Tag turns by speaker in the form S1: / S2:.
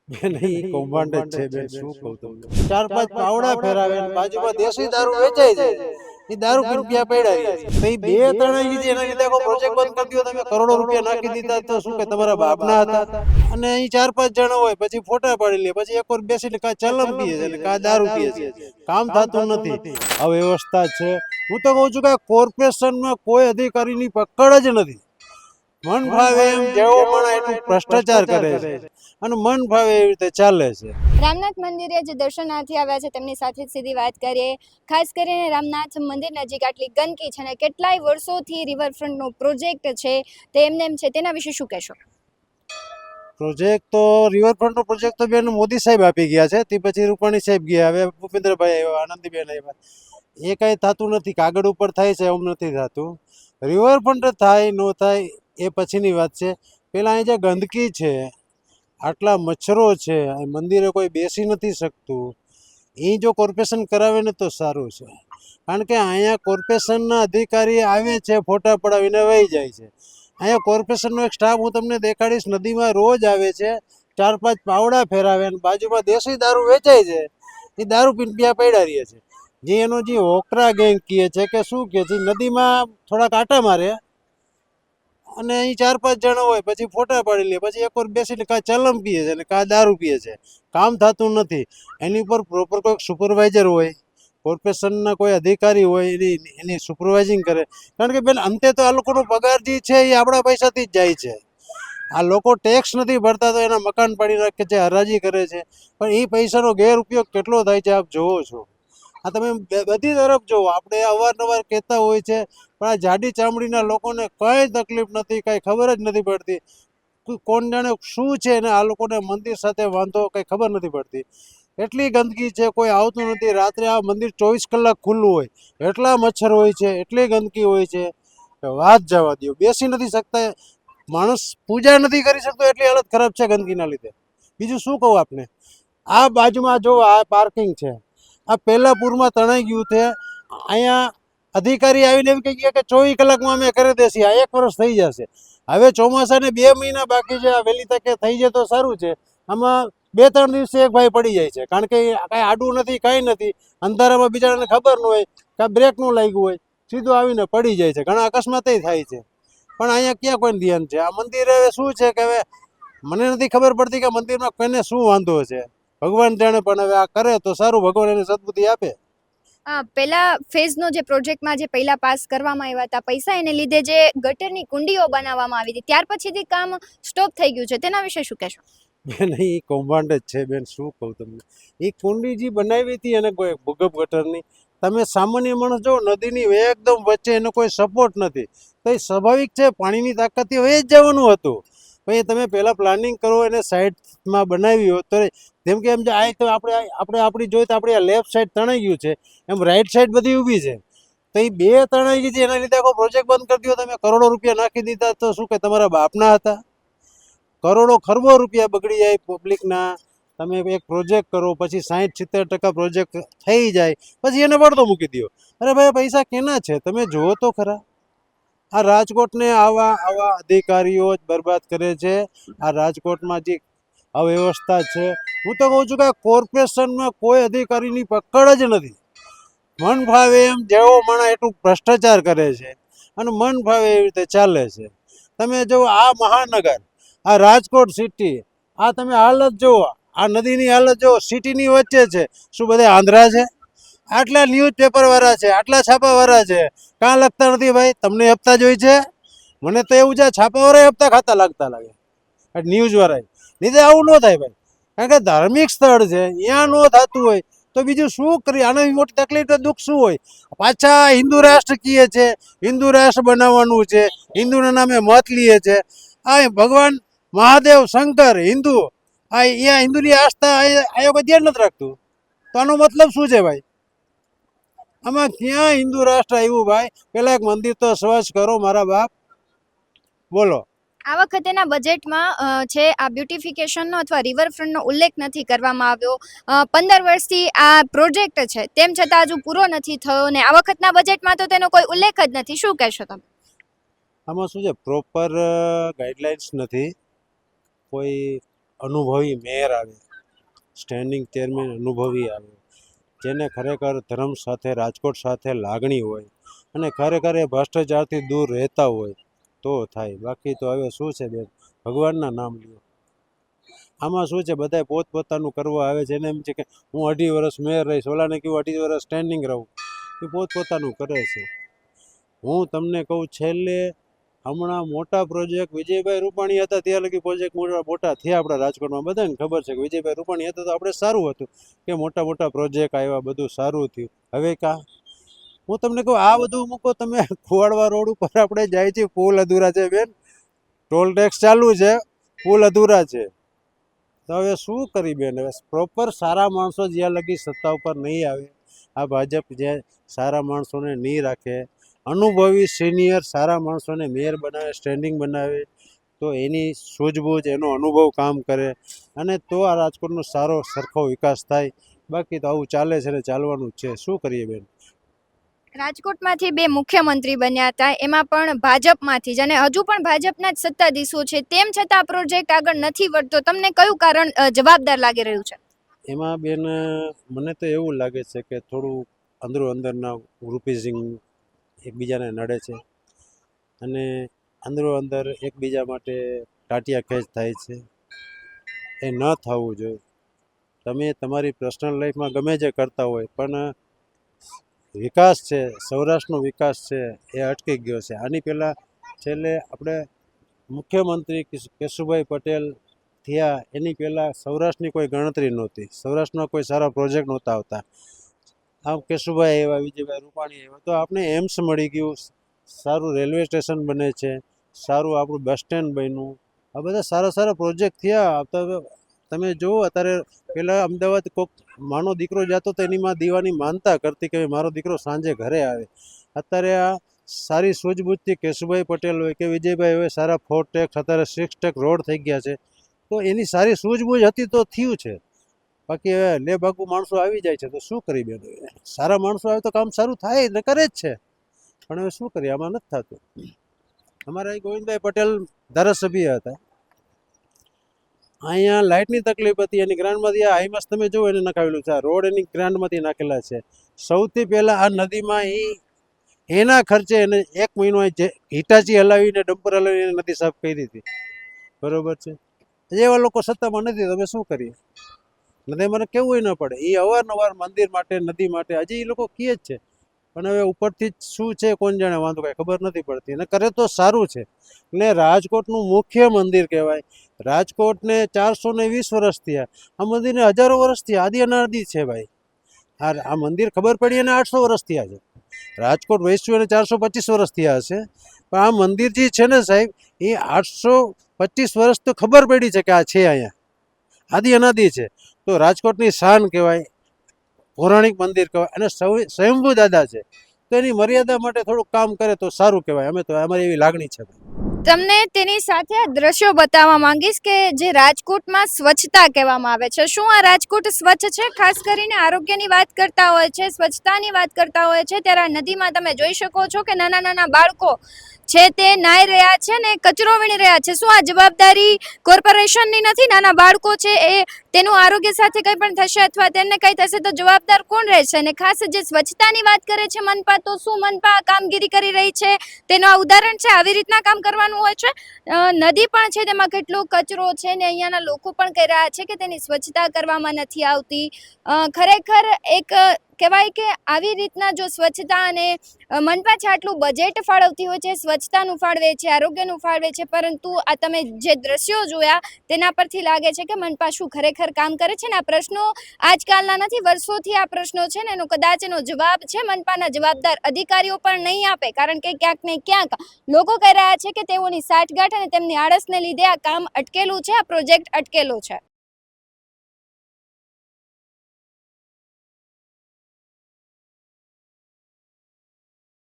S1: બેન ઈ કૌભાંડ જ છે બેન, શું કહું તમને. ચાર પાંચ પાવડા ફેરાવે ને બાજુમાં દેશી દારૂ વેચાય છે. એ દારૂ પીને ત્યાં પડ્યા રહ્યા છે. તો એ બે ત્રણ લીધી એના લીધે આખો પ્રોજેક્ટ બંધ કરી દીધો. તમે કરોડો રૂપિયા નાખી દીધા તો શું કે તમારા બાપના હતા? અને અહીં ચાર પાંચ જણા હોય પછી ફોટા પાડી લે, પછી એક વાર બેસીને કા ચલમ પીએ છે ને કા દારૂ પીએ છે. કામ થતું નથી. અવ્યવસ્થા છે. હું તો કહું છું કે કોર્પોરેશનમાં કોઈ અધિકારીની પકડ જ નથી. મન ભાવે એમ જેવો માણસ એટલું ભ્રષ્ટાચાર કરે છે અને મન ભાવે એવી રીતે ચાલે છે.
S2: રામનાથ મંદિરે જે દર્શનાર્થી આવ્યા છે તેમની સાથે સીધી વાત કરીએ. ખાસ કરીને રામનાથ મંદિર નજીક આટલી ગંદકી છે અને કેટલાય વર્ષોથી રિવરફ્રન્ટનો પ્રોજેક્ટ છે તે એમ છે, તેના વિશે શું કહેશો?
S1: પ્રોજેક્ટ તો રિવરફ્રન્ટનો પ્રોજેક્ટ તો બેન મોદી સાહેબ આપી ગયા છે. તે પછી રૂપાણી સાહેબ ગયા, હવે ભૂપેન્દ્રભાઈ આવ્યા, આનંદીબેન આવ્યા. એ કાંઈ થતું નથી. કાગળ ઉપર થાય છે, એમ નથી થતું. રિવરફ્રન્ટ થાય ન થાય એ પછીની વાત છે. પહેલાં અહીં જે ગંદકી છે, આટલા મચ્છરો છે, મંદિરે કોઈ બેસી નથી શકતું. એ જો કોર્પોરેશન કરાવે ને તો સારું છે. કારણ કે અહીંયા કોર્પોરેશનના અધિકારી આવે છે, ફોટા પડાવીને વહી જાય છે. અહીંયા કોર્પોરેશનનો એક સ્ટાફ હું તમને દેખાડીશ, નદીમાં રોજ આવે છે, ચાર પાંચ પાવડા ફેરાવે ને બાજુમાં દેશી દારૂ વેચાય છે. એ દારૂ પીને ત્યાં પડ્યા રહે છે. જે એનો જે ઓકરા ગેંગ કહે છે કે શું કહે છે, નદીમાં થોડાક આટા મારે અને અહીં ચાર પાંચ જણા હોય પછી ફોટા પાડી લે, પછી એક વાર બેસીને કા ચલમ પીએ છે ને કા દારૂ પીએ છે. કામ થતું નથી. એની ઉપર પ્રોપર કોઈક સુપરવાઇઝર હોય, કોર્પોરેશનના કોઈ અધિકારી હોય, એની સુપરવાઇઝિંગ કરે. કારણ કે બેન અંતે તો આ લોકોનો પગાર જે છે એ આપણા પૈસાથી જ જાય છે. આ લોકો ટેક્સ નથી ભરતા તો એના મકાન પાડી નાખે છે, હરાજી કરે છે. પણ એ પૈસાનો ગેરઉપયોગ કેટલો થાય છે આપ જોવો છો. આ તમે બધી તરફ જુઓ. આપણે અવારનવાર કહેતા હોય છે, પણ આ જાડી ચામડીના લોકોને કંઈ તકલીફ નથી, કાંઈ ખબર જ નથી પડતી. કોણ જાણે શું છે ને આ લોકોને મંદિર સાથે વાંધો કંઈ ખબર નથી પડતી. એટલી ગંદકી છે, કોઈ આવતું નથી. રાત્રે આ મંદિર 24 કલાક ખુલ્લું હોય, એટલા મચ્છર હોય છે, એટલી ગંદકી હોય છે કે વાત જવા દો. બેસી નથી શકતા, માણસ પૂજા નથી કરી શકતો, એટલી હાલત ખરાબ છે ગંદકીના લીધે. બીજું શું કહું આપને. આ બાજુમાં જો આ પાર્કિંગ છે, આ પહેલાં પૂરમાં તણાઈ ગયું છે. અહીંયા અધિકારી આવીને એમ કહી ગયા કે 24 કલાકમાં અમે કરી દેશી. આ 1 વર્ષ થઈ જશે. હવે ચોમાસાને 2 મહિના બાકી છે. આ વહેલી તકે થઈ જાય તો સારું છે. આમાં 2-3 દિવસે એક ભાઈ પડી જાય છે. કારણ કે કાંઈ આડું નથી, કાંઈ નથી. અંધારામાં બિચારાને ખબર ન હોય, કાં બ્રેકનું લાગ્યું હોય, સીધું આવીને પડી જાય છે. ઘણા અકસ્માતે થાય છે. પણ અહીંયા ક્યાં કોઈ ધ્યાન છે? આ મંદિર હવે શું છે કે હવે મને નથી ખબર પડતી કે મંદિરમાં કોઈને શું વાંધો છે. ભગવાન જાણે. પણ હવે આ કરે તો સારું, ભગવાન એને સદબુદ્ધિ આપે.
S2: પહેલા ફેઝનો જે પ્રોજેક્ટમાં જે પહેલા પાસ કરવામાં આવ્યા હતા પૈસા, એને લીધે જે ગટરની કુંડીઓ બનાવવામાં આવી હતી, ત્યાર પછીથી કામ સ્ટોપ થઈ ગયું છે, તેના વિશે શું કહેશો?
S1: બેન એ કૌભાંડ જ છે બેન, શું કહું તમને. એ કુંડી જે બનાવી હતી એને કોઈ ભૂગર્ભ ગટરની, તમે સામાન્ય માણસ જો નદીની એકદમ વચ્ચે એનો કોઈ સપોર્ટ નથી, તો એ સ્વાભાવિક છે પાણીની તાકાતથી વહી જ જવાનું હતું. પછી તમે પહેલાં પ્લાનિંગ કરો, એને સાઈડમાં બનાવી હોત તો જેમ કે એમ જે આ તો આપણે આપણી જોઈએ તો આપણી આ લેફ્ટ સાઈડ તણાઈ ગયું છે, એમ રાઈટ સાઈડ બધી ઊભી છે. તો એ બે તણાઈ ગઈ છે, એના લીધે આખો પ્રોજેક્ટ બંધ કરી દીધો. તમે કરોડો રૂપિયા નાખી દીધા તો શું કે તમારા બાપના હતા? કરોડો ખરબો રૂપિયા બગડી જાય પબ્લિકના. તમે એક પ્રોજેક્ટ કરો, પછી 60-70% પ્રોજેક્ટ થઈ જાય, પછી એને પડતો મૂકી દો. અરે ભાઈ, પૈસા કેના છે તમે જુઓ તો ખરા. આ રાજકોટને આવા આવા અધિકારીઓ જ બરબાદ કરે છે. આ રાજકોટમાં જે અવ્યવસ્થા છે, હું તો કહું છું કે કોર્પોરેશનમાં કોઈ અધિકારીની પકડ જ નથી. મન ભાવે એમ જેવો માણસ એટલું ભ્રષ્ટાચાર કરે છે અને મન ભાવે એવી રીતે ચાલે છે. તમે જો આ મહાનગર, આ રાજકોટ સિટી, આ તમે હાલત જુઓ, આ નદીની હાલત જુઓ, સિટીની વચ્ચે છે. શું બધા આંધ્રા છે? આટલા ન્યૂઝપેપર વાળા છે, આટલા છાપાવાળા છે, કાં લખતા નથી ભાઈ? તમને હપ્તા જોઈ છે? મને તો એવું છે છાપાવાળા હપ્તા ખાતા લાગતા લાગે, ન્યૂઝવાળા. નહીં આવું ન થાય ભાઈ. કારણ કે ધાર્મિક સ્થળ છે, ત્યાં ન થતું હોય તો બીજું શું કરી? આનાથી મોટી તકલીફ તો દુઃખ શું હોય? પાછા હિન્દુ રાષ્ટ્ર કહીએ છે, હિન્દુ રાષ્ટ્ર બનાવવાનું છે, હિન્દુના નામે મત લઈએ છે. આ ભગવાન મહાદેવ, શંકર, હિન્દુ, આ અહીંયા હિન્દુની આસ્થા આ કોઈ ધ્યાન નથી રાખતું. તો આનો મતલબ શું છે ભાઈ? આમાં ક્યાં હિન્દુ રાષ્ટ્ર આવ્યું ભાઈ? પેલા એક મંદિર તો સ્વચ્છ કરો મારા બાપ. બોલો.
S2: આ વખતેના બજેટમાં છે આ બ્યુટિફિકેશનનો અથવા રિવરફ્રન્ટનો ઉલ્લેખ નથી કરવામાં આવ્યો. 15 વર્ષથી આ પ્રોજેક્ટ છે, તેમ છતાં હજુ પૂરો નથી થયો ને આ વખતના બજેટમાં તો તેનો કોઈ ઉલ્લેખ જ નથી. શું કહેશો તમે?
S1: આમાં શું છે, પ્રોપર ગાઈડલાઇન્સ નથી, કોઈ અનુભવી મેયર આવે, સ્ટેન્ડિંગ ચેરમેન અનુભવી આવે, જેને ખરેખર ધર્મ સાથે રાજકોટ સાથે લાગણી હોય અને ખરેખર એ ભ્રષ્ટાચારથી દૂર રહેતા હોય તો થાય. બાકી તો હવે શું છે બેન, ભગવાનના નામ લ્યો. આમાં શું છે, બધાય પોતપોતાનું કરવા આવે છે. એને એમ છે કે હું 2.5 વર્ષ મેયર રહીશ, ઓલાને કહ્યું 2.5 વર્ષ સ્ટેન્ડિંગ રહું. એ પોતપોતાનું કરે છે. હું તમને કહું, છેલ્લે હમણાં મોટા પ્રોજેક્ટ વિજયભાઈ રૂપાણી હતા ત્યાં લગી પ્રોજેક્ટ મોટા થયા આપણા રાજકોટમાં. બધાને ખબર છે કે વિજયભાઈ રૂપાણી હતા તો આપણે સારું હતું કે મોટા મોટા પ્રોજેક્ટ આવ્યા, બધું સારું થયું. હવે હું તમને કહું, આ બધું મૂકો તમે. ખોવાડવા રોડ ઉપર આપણે જાય છે, પુલ અધૂરા છે બેન, ટોલ ટેક્સ ચાલુ છે, પુલ અધૂરા છે. તો હવે શું કરી બેન? હવે પ્રોપર સારા માણસો જ્યાં લગી સત્તા ઉપર નહીં આવે, આ ભાજપ જે સારા માણસોને નહીં રાખે, અનુભવી સિનિયર સારા માણસોને મેયર બનાવે, સ્ટેન્ડિંગ બનાવે, તો એની સૂઝબૂઝ એનો અનુભવ કામ કરે અને તો આ રાજકોટનો સારો સરખો વિકાસ થાય. બાકી તો આવું ચાલે છે ને ચાલવાનું જ છે. શું કરીએ બેન?
S2: રાજકોટમાંથી 2 મુખ્યમંત્રી બન્યા હતા, એમાં પણ ભાજપમાંથી જ, અને હજુ પણ ભાજપના જ સત્તાધીશો છે, તેમ છતાં આ પ્રોજેક્ટ આગળ નથી વધતો. તમને કયું કારણ જવાબદાર લાગી રહ્યું છે?
S1: એમાં બેન મને તો એવું લાગે છે કે થોડું અંદરો અંદરના ગ્રુપિઝિંગ એકબીજાને નડે છે અને અંદરો અંદર એકબીજા માટે ટાટિયા ખેંચ થાય છે. એ ન થવું જોઈએ. તમે તમારી પર્સનલ લાઈફમાં ગમે જે કરતા હોય, પણ વિકાસ છે, સૌરાષ્ટ્રનો વિકાસ છે, એ અટકી ગયો છે. આની પહેલાં છેલ્લે આપણે મુખ્યમંત્રી કેશુભાઈ પટેલ થયા એની પહેલાં સૌરાષ્ટ્રની કોઈ ગણતરી નહોતી, સૌરાષ્ટ્રમાં કોઈ સારા પ્રોજેક્ટ નહોતા આવતા. આમ કેશુભાઈ આવ્યા, વિજયભાઈ રૂપાણી આવ્યા, તો આપણે એમ્સ મળી ગયું, સારું રેલવે સ્ટેશન બને છે, સારું આપણું બસ સ્ટેન્ડ બન્યું. આ બધા સારા સારા પ્રોજેક્ટ થયા. તો તમે જુઓ, અત્યારે પહેલાં અમદાવાદ કોઈક માનો દીકરો જતો તો એની માં દીવાની માનતા કરતી કે મારો દીકરો સાંજે ઘરે આવે. અત્યારે આ સારી સૂઝબૂછથી કેશુભાઈ પટેલ હોય કે વિજયભાઈ હોય, સારા 4 ટેક્સ અત્યારે 6 ટેક રોડ થઈ ગયા છે. તો એની સારી સૂઝબૂછ હતી તો થયું છે. બાકી હવે લેભાગુ માણસો આવી જાય છે તો શું કરી બેન? સારા માણસો આવે તો કામ સારું થાય એટલે કરે જ છે, પણ હવે શું કરીએ, આમાં નથી થતું. અમારા ગોવિંદભાઈ પટેલ ધારાસભ્ય હતા, અહીંયા લાઇટની તકલીફ હતી, એની ગ્રાન્ટમાંથી આ હાઈમાસ તમે જુઓ એને નખાવેલું છે, આ રોડ એની ગ્રાન્ટમાંથી નાખેલા છે. સૌથી પહેલાં આ નદીમાં એના ખર્ચે એને 1 મહિનો હિટાચી હલાવીને ડમ્પર હલાવીને નદી સાફ કરી હતી. બરોબર છે. એવા લોકો સત્તામાં નથી, તમે શું કરીએ? નથી મને કેવું ન પડે. એ અવારનવાર મંદિર માટે, નદી માટે હજી એ લોકો કહે જ છે, પણ હવે ઉપરથી શું છે કોણ જાણે, વાંધો કાંઈ ખબર નથી પડતી. અને કરે તો સારું છે. ને રાજકોટનું મુખ્ય મંદિર કહેવાય. રાજકોટને 420 વર્ષ થયા, આ મંદિરને હજારો વર્ષ થયા, આદિ અનાદિ છે ભાઈ. આ મંદિર ખબર પડી અને 800 વર્ષ થયા છે. રાજકોટ વૈશ્વ અને 425 વર્ષ થયા હશે, પણ આ મંદિર જે છે ને સાહેબ, એ 825 વર્ષ તો ખબર પડી છે કે આ છે અહીંયા, આદિ અનાદિ છે. તો રાજકોટની શાન કહેવાય, પૌરાણિક મંદિર કહેવાય, અને સ્વયંભૂ દાદા છે. તો એની મર્યાદા માટે થોડુંક કામ કરે તો સારું કહેવાય. અમે તો અમારી એવી લાગણી છે.
S2: તમને તેની સાથે આ દ્રશ્યો બતાવવા માંગીશ કે જે રાજકોટમાં સ્વચ્છતા કહેવામાં આવે છે. શું આ રાજકોટ સ્વચ્છ છે? ખાસ કરીને આરોગ્યની વાત કરતા હોય છે, સ્વચ્છતાની વાત કરતા હોય છે, ત્યારે આ નદીમાં તમે જોઈ શકો છો કે નાના નાના બાળકો છે તે નાઈ રહ્યા છે ને કચરો વીણી રહ્યા છે. શું આ જવાબદારી કોર્પોરેશનની નથી? નાના બાળકો છે એ તેનું આરોગ્ય સાથે કંઈ પણ થશે અથવા તેમને કંઈ થશે તો જવાબદાર કોણ રહેશે? અને ખાસ જે સ્વચ્છતાની વાત કરે છે મનપા, તો શું મનપા કામગીરી કરી રહી છે તેનું આ ઉદાહરણ છે? આવી રીતના કામ કરવાનું હોય છે. નદી પણ છે, તેમાં કેટલો કચરો છે ને અહીંયાના લોકો પણ કહી રહ્યા છે કે તેની સ્વચ્છતા કરવામાં નથી આવતી. ખરેખર એક કહેવાય કે આવી રીતના જો સ્વચ્છતા અને મનપા છે આટલું બજેટ ફાળવતી હોય છે, સ્વચ્છતાનું ફાળવે છે, આરોગ્યનું ફાળવે છે, પરંતુ આ તમે જે દ્રશ્યો જોયા તેના પરથી લાગે છે કે મનપા શું ખરેખર કામ કરે છે? ને આ પ્રશ્નો આજકાલના નથી, વર્ષોથી આ પ્રશ્નો છે ને એનો કદાચ એનો જવાબ છે મનપાના જવાબદાર અધિકારીઓ પણ નહીં આપે, કારણ કે ક્યાંક ને ક્યાંક લોકો કહી રહ્યા છે કે તેઓની સાઠગાંઠ અને તેમની આળસને લીધે આ કામ અટકેલું છે, આ પ્રોજેક્ટ અટકેલો છે.